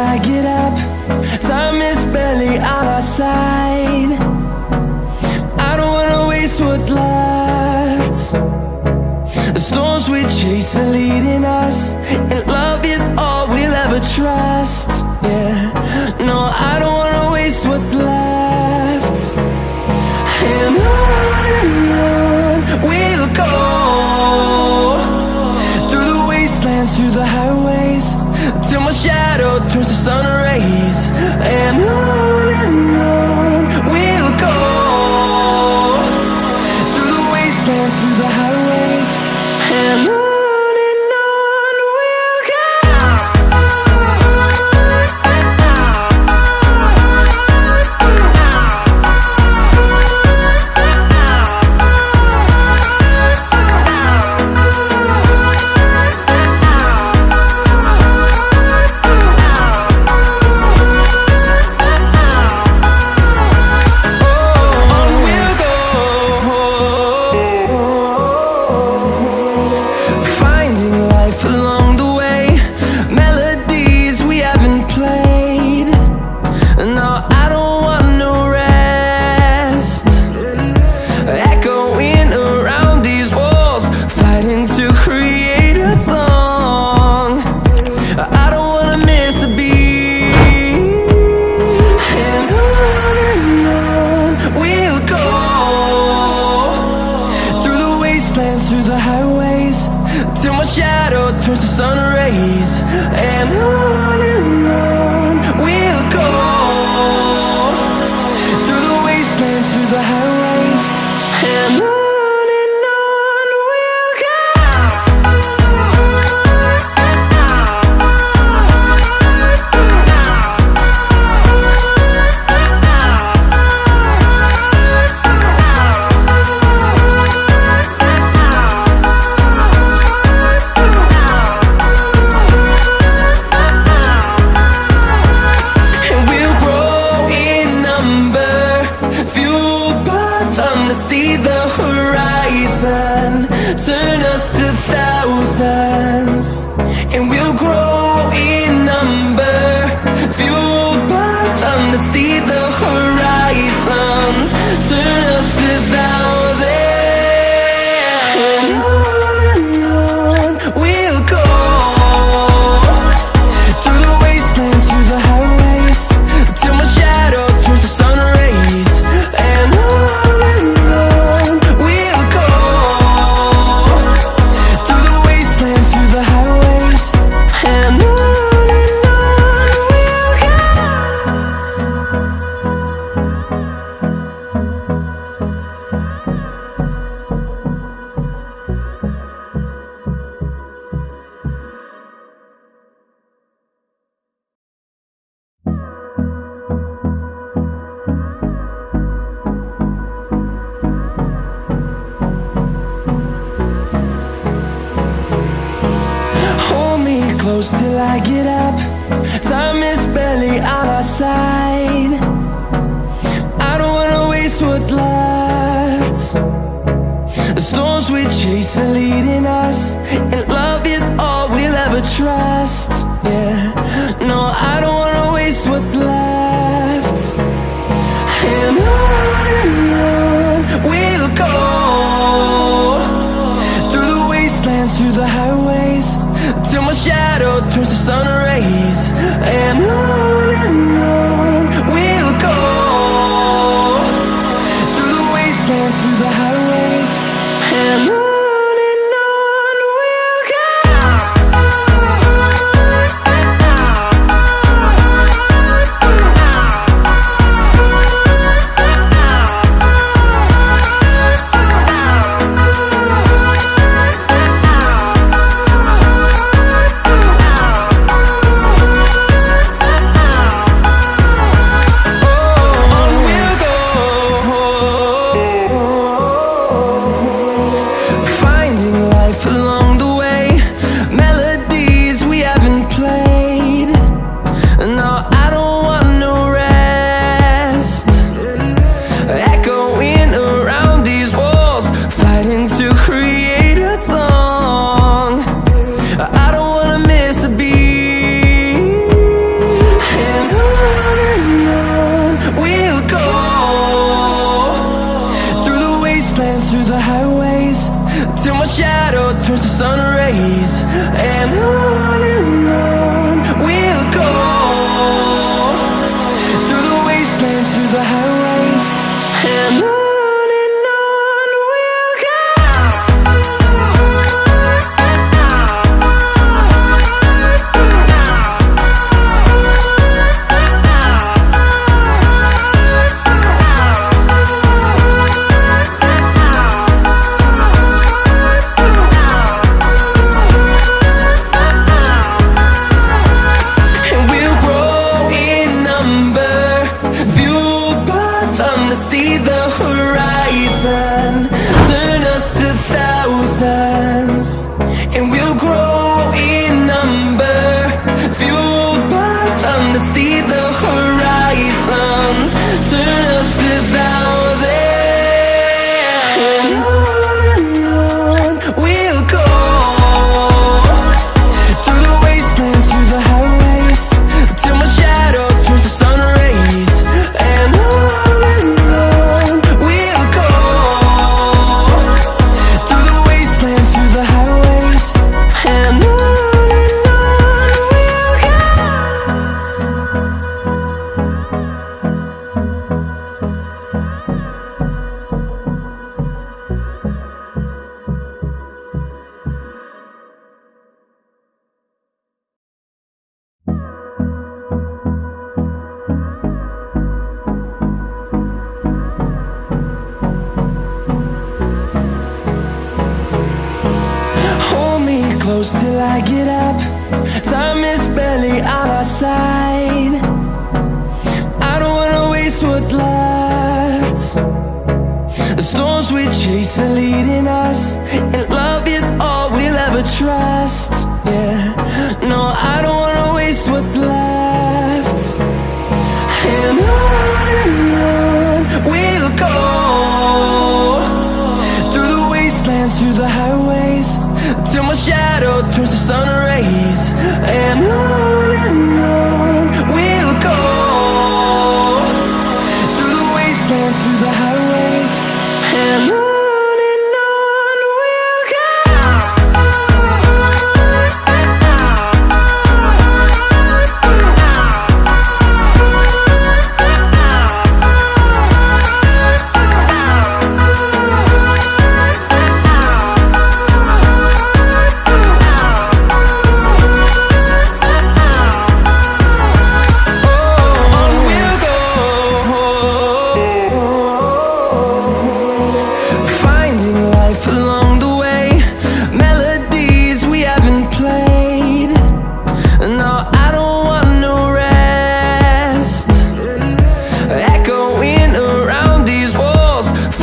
I get up. Time is barely on our side. I don't wanna waste what's left. The storms we chase are leading us, and love is all we'll ever trust. Yeah, no, I don't wanna waste what's left. And on we'll go, through the wastelands, through the highways, till my shadow turns to sun rays. And on we'll go, through the wastelands, through the highways, and on we'll go. Through the highways, till my shadow turns to sun rays. And on we'll go, through the wastelands, through the highways, and on we'll go. See the horizon turn us to thousands, and we'll grow in number, fueled by them. To see the horizon turn us to thousands, and on we'll go, through the wastelands, through the highways, till my shadow turns to sun rays. And close till I get up. Time is barely on our side. I don't wanna waste what's left. The storms we chase are leading us, and love is all we'll ever trust. Yeah, no, I don't wanna waste what's left. And on we'll go, through the wastelands, through the highways, till my shadow turns to sun rays. And on fueled by them to see the horizon. Turn us to thousands, and we'll grow in number. Fueled by them to see the horizon. Turn us to thousands, and on we'll go. Through the wastelands, through the highways, till my shadow turns to sun rays. And on we'll go. Through the wastelands, through the highways, and on we'll go. Hold me close till I get up. Time is barely on our side. I don't wanna waste what's left. The storms we chase are leading us, and love is all we'll ever trust. Yeah, no, I don't